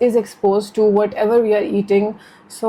is exposed to whatever we are eating, so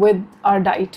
with our diet।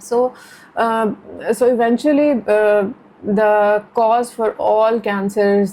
So eventually the cause for all cancers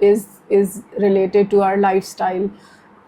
is related to our lifestyle।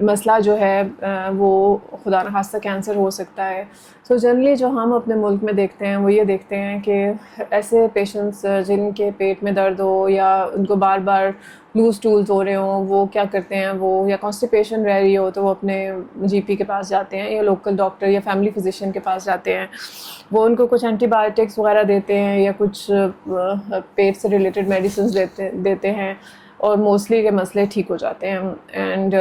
مسئلہ جو ہے وہ خدا نخواستہ cancer ہو سکتا ہے. سو جنرلی جو ہم اپنے ملک میں دیکھتے ہیں وہ یہ دیکھتے ہیں کہ ایسے پیشنٹس جن کے پیٹ میں درد ہو یا ان کو بار بار لوز ٹولز ہو رہے ہوں, وہ کیا کرتے ہیں, وہ یا کانسٹیپیشن رہ رہی ہو تو وہ اپنے جی پی کے پاس جاتے ہیں یا لوکل ڈاکٹر یا فیملی فزیشین کے پاس جاتے ہیں. وہ ان کو کچھ اینٹی بایوٹکس وغیرہ دیتے ہیں یا کچھ پیٹ سے ریلیٹڈ میڈیسنز دیتے ہیں اور موسٹلی کے مسئلے ٹھیک ہو جاتے ہیں and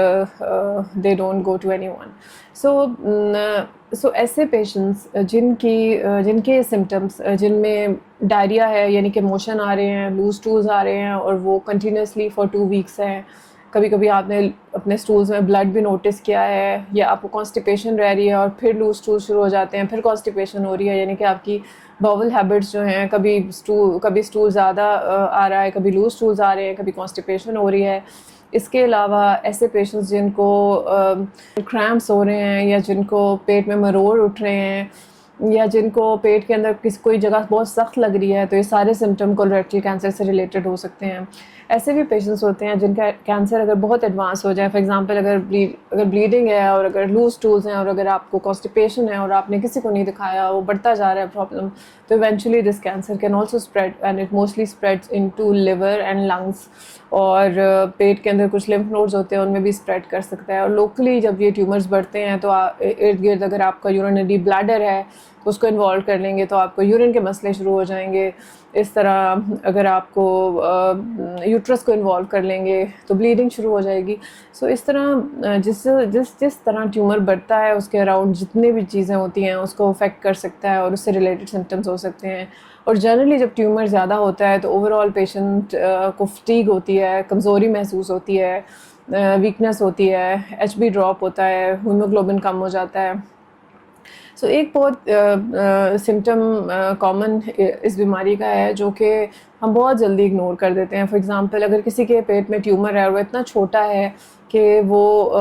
they don't go to anyone. So ایسے پیشنٹس جن کے سمٹمس جن میں ڈائریا ہے یعنی کہ موشن آ رہے ہیں, لوز ٹولز آ رہے ہیں اور وہ کنٹینیوسلی فار 2 ویکس ہیں, کبھی کبھی آپ نے اپنے سٹولز میں بلڈ بھی نوٹس کیا ہے, یا آپ کو کانسٹیپیشن رہ رہی ہے اور پھر لوز ٹول شروع ہو جاتے ہیں, پھر کانسٹیپیشن ہو رہی ہے, یعنی کہ آپ کی باول ہیبٹس جو ہیں کبھی سٹول زیادہ آ رہا ہے, کبھی لوز ٹولز آ رہے ہیں, کبھی کانسٹیپیشن ہو رہی ہے. اس کے علاوہ ایسے پیشنٹس جن کو کریمپس ہو رہے ہیں یا جن کو پیٹ میں مروڑ اٹھ رہے ہیں یا جن کو پیٹ کے اندر کوئی جگہ بہت سخت لگ رہی ہے, تو یہ سارے سمٹم کولریکٹل کینسر سے ریلیٹڈ ہو سکتے ہیں. ایسے بھی پیشنٹس ہوتے ہیں جن کا کینسر اگر بہت ایڈوانس ہو جائے, فار ایگزامپل اگر بلیڈنگ ہے اور اگر لوز ٹولز ہیں اور اگر آپ کو کانسٹیپیشن ہے اور آپ نے کسی کو نہیں دکھایا, وہ بڑھتا جا رہا ہے پرابلم, تو eventually this cancer can also spread and it mostly spread in to liver and lungs, اور پیٹ کے اندر کچھ لمف نوڈز ہوتے ہیں ان میں بھی اسپریڈ کر سکتا ہے. اور لوکلی جب یہ ٹیومرز بڑھتے ہیں تو ارد گرد اگر آپ کا یورینری بلیڈر ہے تو اس کو انوالو کر لیں گے تو آپ کو یورین کے مسئلے شروع ہو جائیں گے. اس طرح اگر آپ کو یوٹرس کو انوالو کر لیں گے تو بلیڈنگ شروع ہو جائے گی. سو اس طرح جس طرح ٹیومر بڑھتا ہے اس کے اراؤنڈ جتنی بھی چیزیں ہوتی ہیں اس کو افیکٹ کر سکتا ہے اور اس سے ریلیٹڈ سمٹمس ہو سکتے ہیں. اور جنرلی جب ٹیومر زیادہ ہوتا ہے تو اوور آل پیشنٹ کو فٹیگ ہوتی ہے, کمزوری محسوس ہوتی ہے, ویکنس ہوتی ہے, ایچ بی ڈراپ ہوتا ہے, ہیموگلوبن کم ہو جاتا ہے. سو ایک بہت سمٹم کامن اس بیماری کا ہے جو کہ ہم بہت جلدی اگنور کر دیتے ہیں. فار ایگزامپل اگر کسی کے پیٹ میں ٹیومر ہے اور وہ اتنا چھوٹا ہے کہ وہ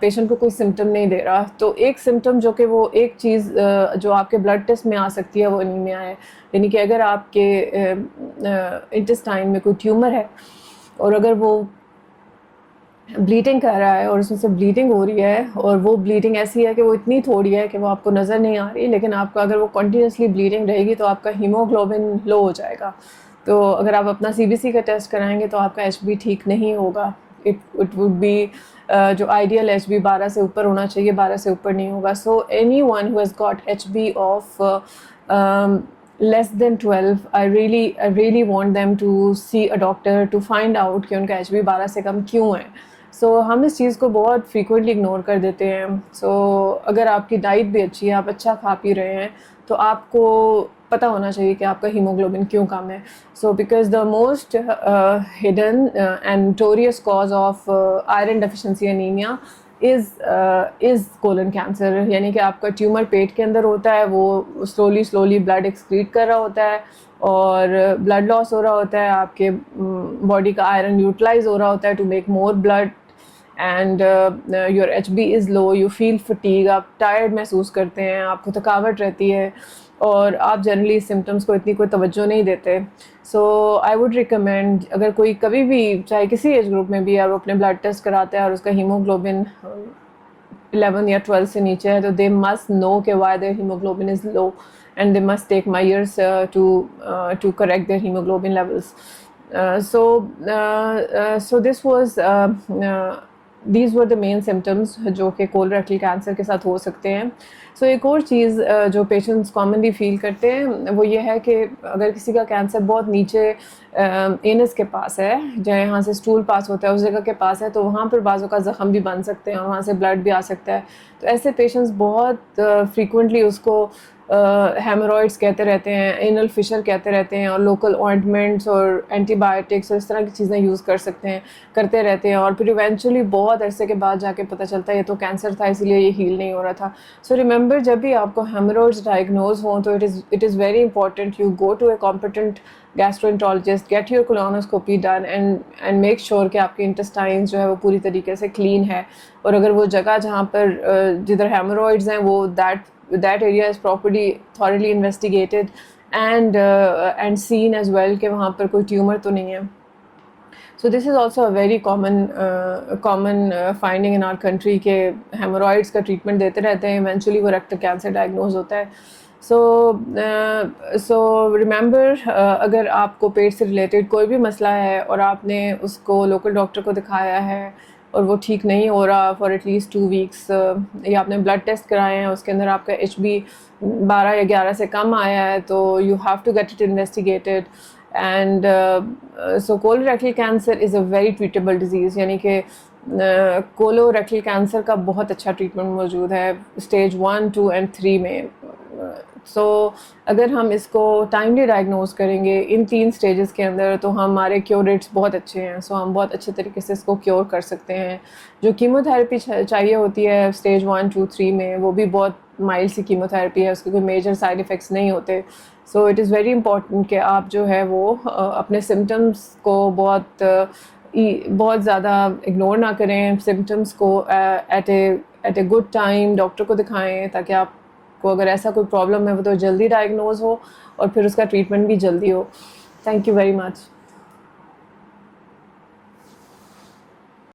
پیشنٹ کو کوئی سمٹم نہیں دے رہا, تو ایک سمٹم جو کہ وہ ایک چیز جو آپ کے بلڈ ٹیسٹ میں آ سکتی ہے وہ انیمیا ہے. یعنی کہ اگر آپ کے انٹسٹائن میں کوئی ٹیومر ہے اور اگر وہ بلیڈنگ کر رہا ہے اور اس میں سے بلیڈنگ ہو رہی ہے اور وہ بلیڈنگ ایسی ہے کہ وہ اتنی تھوڑی ہے کہ وہ آپ کو نظر نہیں آ رہی, لیکن آپ کا اگر وہ کنٹینیوسلی بلیڈنگ رہے گی تو آپ کا ہیموگلوبن لو ہو جائے گا. تو اگر آپ اپنا سی بی سی کا ٹیسٹ کرائیں گے تو آپ کا ایچ بی ٹھیک نہیں ہوگا. اٹ وڈ بی جو آئیڈیل ایچ بی 12 سے اوپر ہونا چاہیے, 12 سے اوپر نہیں ہوگا. So anyone who has got H B of less than 12, I really want them to see a doctor to find out کہ ان کا ایچ بی 12 سے کم کیوں ہے. سو ہم اس چیز کو بہت فریکوینٹلی اگنور کر دیتے ہیں. سو اگر آپ کی ڈائٹ بھی اچھی ہے, آپ اچھا کھا پی رہے ہیں, تو آپ کو پتہ ہونا چاہیے کہ آپ کا ہیموگلوبن کیوں کم ہے. So because the most hidden and notorious cause of iron deficiency anaemia is colon cancer. یعنی کہ آپ کا ٹیومر پیٹ کے اندر ہوتا ہے, وہ سلولی بلڈ ایکسکریٹ کر رہا ہوتا ہے اور بلڈ لاس ہو رہا ہوتا ہے, آپ کے باڈی کا آئرن یوٹیلائز ہو رہا ہوتا ہے to make more blood, and your H B is low, you feel fatigue, آپ ٹائرڈ محسوس کرتے ہیں, آپ کو تھکاوٹ رہتی ہے اور آپ جنرلی سمٹمس کو اتنی کوئی توجہ نہیں دیتے. سو آئی ووڈ ریکمینڈ اگر کوئی کبھی بھی چاہے کسی ایج گروپ میں بھی ہے وہ اپنے بلڈ ٹیسٹ کراتا ہے اور اس کا ہیموگلوبن 11 یا 12 سے نیچے ہے, تو دے مسٹ نو کہ why their haemoglobin is low and they must take measures to correct their haemoglobin levels. So this was these were the main symptoms جو کہ کولریکٹل کینسر کے ساتھ ہو سکتے ہیں. سو ایک اور چیز جو پیشنٹس کامنلی فیل کرتے ہیں وہ یہ ہے کہ اگر کسی کا کینسر بہت نیچے اینس کے پاس ہے, جہاں سے اسٹول پاس ہوتا ہے اس جگہ کے پاس ہے, تو وہاں پر بعضوں کا زخم بھی بن سکتے ہیں اور وہاں سے بلڈ بھی آ سکتا ہے. تو ایسے پیشنٹس بہت فریکوینٹلی اس کو ہیمورائڈس کہتے رہتے ہیں, اینل فشر کہتے رہتے ہیں, اور لوکل آئنٹمنٹس اور اینٹی بایوٹکس اور اس طرح کی چیزیں یوز کرتے رہتے ہیں, اور پھر ایونچولی بہت عرصے کے بعد جا کے پتہ چلتا ہے یہ تو کینسر تھا, اسی لیے یہ ہیل نہیں ہو رہا تھا. سو ریممبر جب بھی آپ کو ہیمورائڈس ڈائگنوز ہوں تو it is very important you go to a competent gastroenterologist, get your colonoscopy done and make sure کہ آپ کے انٹسٹائنس جو ہے وہ پوری طریقے سے کلین ہے, اور اگر وہ جگہ جہاں پر جدھر ہیمورائڈز ہیں وہ that area is properly thoroughly investigated and seen as well کہ وہاں پر کوئی ٹیومر تو نہیں ہے. So this is also a very common finding in our country کہ hemorrhoids کا ٹریٹمنٹ دیتے رہتے ہیں, ایونچولی وہ ریکٹل کینسر ڈائگنوز ہوتا ہے. سو ریممبر, اگر آپ کو پیٹ سے ریلیٹڈ کوئی بھی مسئلہ ہے اور آپ نے اس کو لوکل ڈاکٹر کو دکھایا ہے اور وہ ٹھیک نہیں ہو رہا فار ایٹ لیسٹ 2 weeks, یا آپ نے بلڈ ٹیسٹ کرائے ہیں, اس کے اندر آپ کا HB 12 یا 11 سے کم آیا ہے, تو you have to get it investigated. And so colorectal cancer is a very treatable disease, یعنی کہ کولوریکٹل کینسر کا بہت اچھا ٹریٹمنٹ موجود ہے اسٹیج 1, 2 and 3 میں. سو اگر ہم اس کو ٹائملی ڈائگنوز کریں گے ان 3 اسٹیجز کے اندر, تو ہمارے کیور ریٹس بہت اچھے ہیں. سو ہم بہت اچھے طریقے سے اس کو کیور کر سکتے ہیں. جو کیمو تھراپی چاہیے ہوتی ہے اسٹیج 1, 2, 3 میں, وہ بھی بہت مائلڈ سی کیمو تھراپی ہے, اس کے کوئی میجر سائڈ افیکٹس نہیں ہوتے. So it is very important کہ آپ جو ہے وہ اپنے سمٹمس کو بہت زیادہ اگنور نہ کریں. سمٹمس کو at a good time doctor کو دکھائیں, تاکہ آپ کو اگر ایسا کوئی پرابلم ہے وہ تو جلدی ڈائگنوز ہو اور پھر اس کا ٹریٹمنٹ بھی جلدی ہو. Thank you very much.